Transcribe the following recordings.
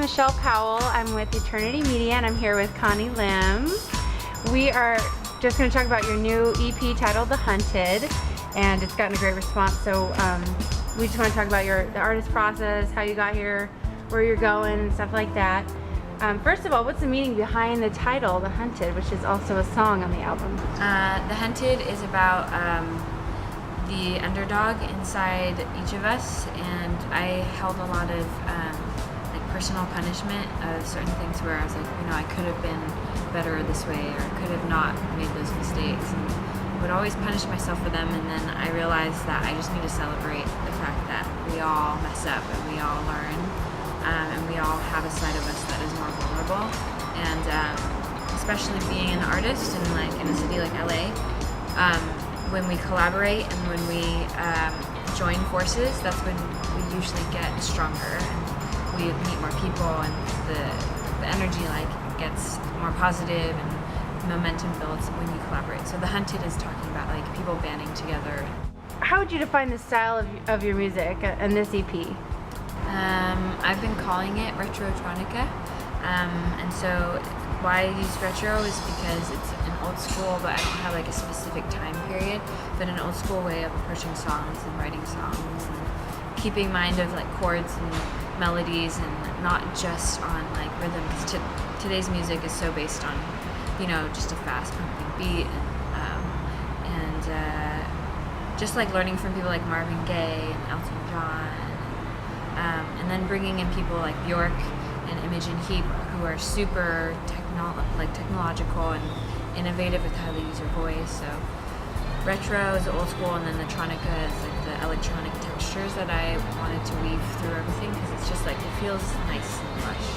Michelle Powell. I'm with Eternity Media and I'm here with Connie Lim. We are just going to talk about your new EP titled The Hunted, and it's gotten a great response. So we just want to talk about the artist process, how you got here, where you're going, and stuff like that. First of all, what's the meaning behind the title, The Hunted, which is also a song on the album? The Hunted is about the underdog inside each of us, and I held a lot of personal punishment of certain things where I was like, I could have been better this way, or could have not made those mistakes, and I would always punish myself for them. And then I realized that I just need to celebrate the fact that we all mess up and we all learn, and we all have a side of us that is more vulnerable. And especially being an artist in a city like LA, when we collaborate and when we join forces, that's when we usually get stronger. We meet more people, and the energy gets more positive, and momentum builds when you collaborate. So The Hunted is talking about people banding together. How would you define the style of your music and this EP? I've been calling it retrotronica, and so why I use retro is because it's an old school, but I don't have a specific time period, but an old school way of approaching songs and writing songs, and keeping in mind of chords and melodies, and not just on rhythm, because today's music is so based on just a fast pumping beat, and just learning from people like Marvin Gaye and Elton John, and then bringing in people like Bjork and Imogen Heap, who are super technological and innovative with how they use their voice. So retro is the old school, and then the tronica is the electronic textures that I wanted to weave through everything, because it's just it feels nice and lush.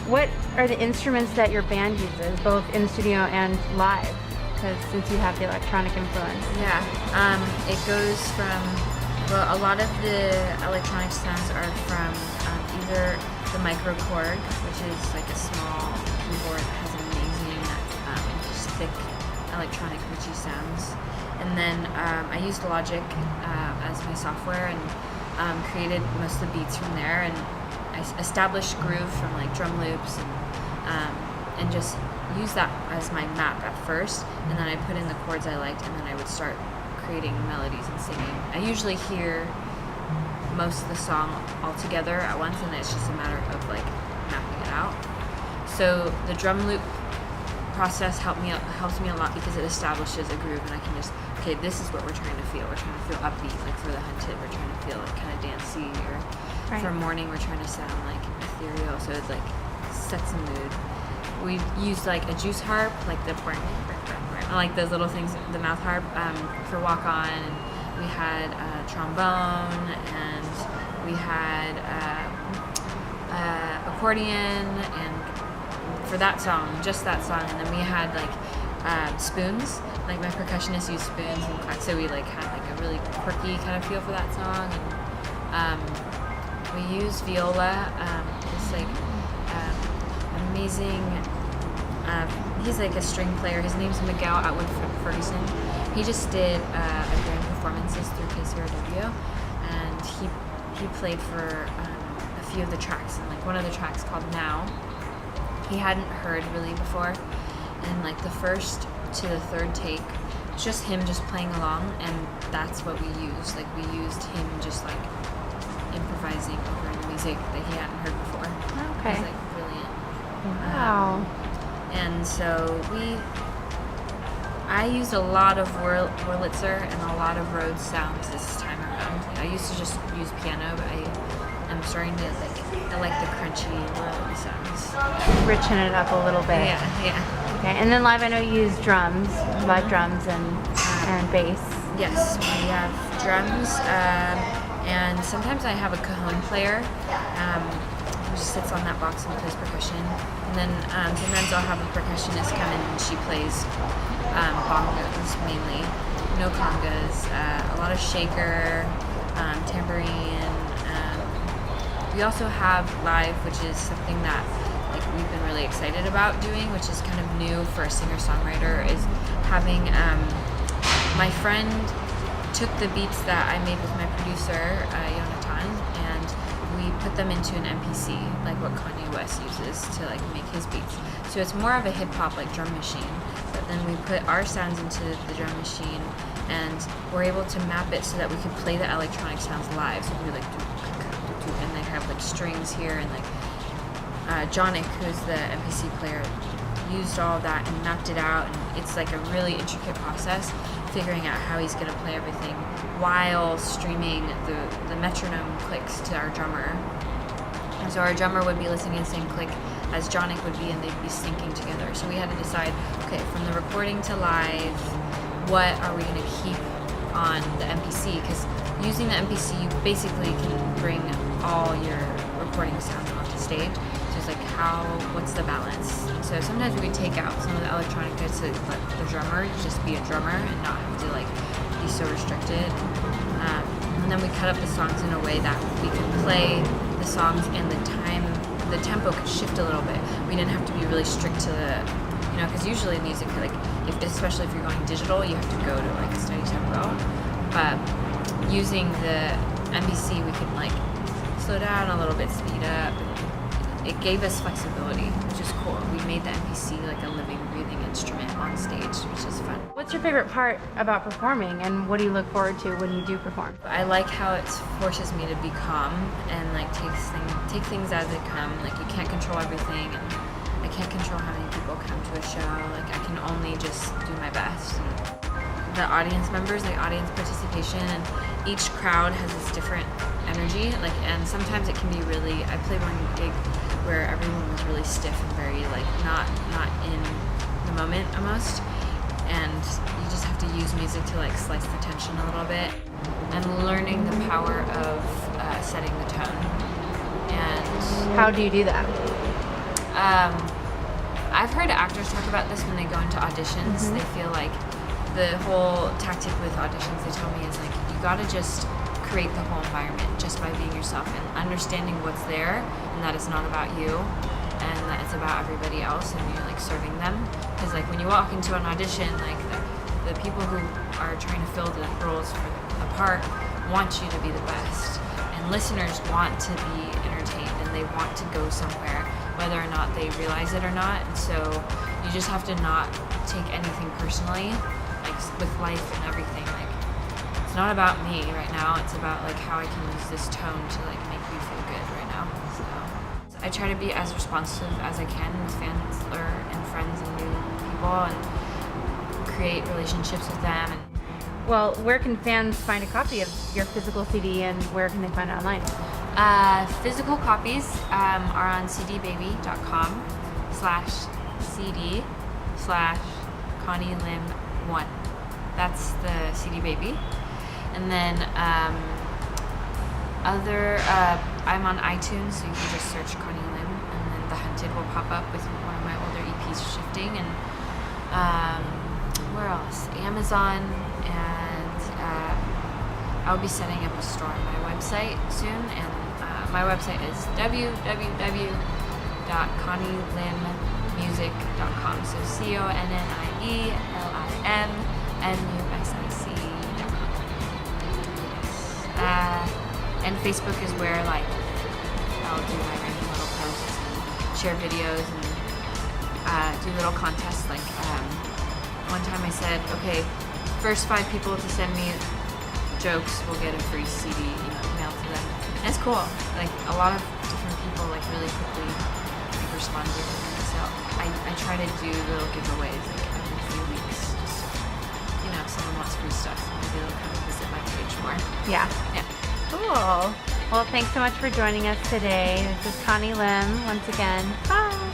What are the instruments that your band uses, both in studio and live? Because since you have the electronic influence. Yeah, it goes from, a lot of the electronic sounds are from either the microKORG, which is a small keyboard that has amazing, just thick electronic pitchy sounds. And then I used Logic as my software, and created most of the beats from there, and I established groove from drum loops, and just use that as my map at first, and then I put in the chords I liked, and then I would start creating melodies and singing. I usually hear most of the song all together at once, and it's just a matter of mapping it out. So the drum loop process helps me a lot, because it establishes a groove, and I can just, okay, this is what we're trying to feel. We're trying to feel upbeat, for The Hunted. We're trying to feel kind of dancey, or right. For Morning, we're trying to sound ethereal, so it sets a mood. We used a juice harp, those little things, the mouth harp, for Walk On, and we had trombone, and we had accordion, and for that song, just that song, and then we had spoons, my percussionist used spoons and clacks, so we had a really quirky kind of feel for that song. And we used viola, this amazing, he's a string player, his name's Miguel Atwood Ferguson. He just did grand performances through KCRW, and he played for a few of the tracks, and one of the tracks called Now, he hadn't heard really before, and the first to the third take, just him just playing along, and that's what we used. We used him just improvising over the music that he hadn't heard before. Okay. It was brilliant. Wow. And so I used a lot of Wurlitzer and a lot of Rhodes sounds this time around. I used to just use piano, but I'm starting to I like the crunchy Wurlitzer sounds. Richen it up a little bit. Yeah. Okay, and then live, I know you use drums, live drums and bass. Yes, we have drums, and sometimes I have a cajon player who sits on that box and plays percussion. And then sometimes I'll have a percussionist come in, and she plays bongos mainly, no congas, a lot of shaker, tambourine. We also have live, which is something that we've been really excited about doing, which is kind of new for a singer-songwriter, is having my friend took the beats that I made with my producer, Jonathan, and we put them into an MPC, like what Kanye West uses to like make his beats. So it's more of a hip hop like drum machine, but then we put our sounds into the drum machine, and we're able to map it so that we can play the electronic sounds live. So we like and they have like strings here, and like Jonick, who's the MPC player, used all of that and mapped it out, and it's like a really intricate process figuring out how he's going to play everything while streaming the metronome clicks to our drummer. And so our drummer would be listening to the same click as Jonick would be, and they'd be syncing together. So we had to decide, okay, from the recording to live, what are we going to keep on the MPC? Because using the MPC, you basically can bring all your recording sounds onto stage. So it's like, what's the balance? So sometimes we take out some of the electronica to let the drummer just be a drummer and not have to like be so restricted. And then we cut up the songs in a way that we could play the songs, and the tempo could shift a little bit. We didn't have to be really strict to the, because usually music, like, especially if you're going digital, you have to go to like a steady tempo. But using the MPC, we could like slow down a little bit, speed up. It gave us flexibility, which is cool. We made the MPC like a living, breathing instrument on stage, which is fun. What's your favorite part about performing, and what do you look forward to when you do perform? I like how it forces me to be calm and like take things as they come. Like, you can't control everything, and I can't control how many people come to a show. Like, I can only just do my best. And the audience members, the audience participation, and each crowd has this different energy. Like, and sometimes it can be really. I played one gig where everyone was really stiff and very like not in the moment almost, and you just have to use music to like slice the tension a little bit, and learning the power of setting the tone. And how do you do that? I've heard actors talk about this when they go into auditions. They feel like the whole tactic with auditions, they tell me, is like, you gotta just create the whole environment just by being yourself and understanding what's there, and that it's not about you, and that it's about everybody else, and you're like serving them. Because like when you walk into an audition, like the people who are trying to fill the roles for the part want you to be the best, and listeners want to be entertained, and they want to go somewhere, whether or not they realize it or not. And so you just have to not take anything personally, like with life and everything. Like, it's not about me right now, it's about like how I can use this tone to like make you feel good right now. So I try to be as responsive as I can with fans and friends and new people, and create relationships with them. And well, where can fans find a copy of your physical CD, and where can they find it online? Physical copies are on cdbaby.com/cd/Connie Lim 1. That's the CD Baby. And then I'm on iTunes, so you can just search Connie Lim, and then The Hunted will pop up with one of my older EPs, Shifting, and where else? Amazon, and I'll be setting up a store on my website soon, and my website is www.connielimmusic.com. So ConnieLimmusic.com. And Facebook is where like I'll do my random little posts and share videos and do little contests. Like one time I said, okay, first 5 people to send me jokes will get a free CD emailed to them. And it's cool. Like, a lot of different people like really quickly like responded to me. So I try to do little giveaways like every few weeks. Just if someone wants free stuff, maybe they'll come and visit my page more. Yeah. Cool. Well, thanks so much for joining us today. This is Connie Lim once again. Bye.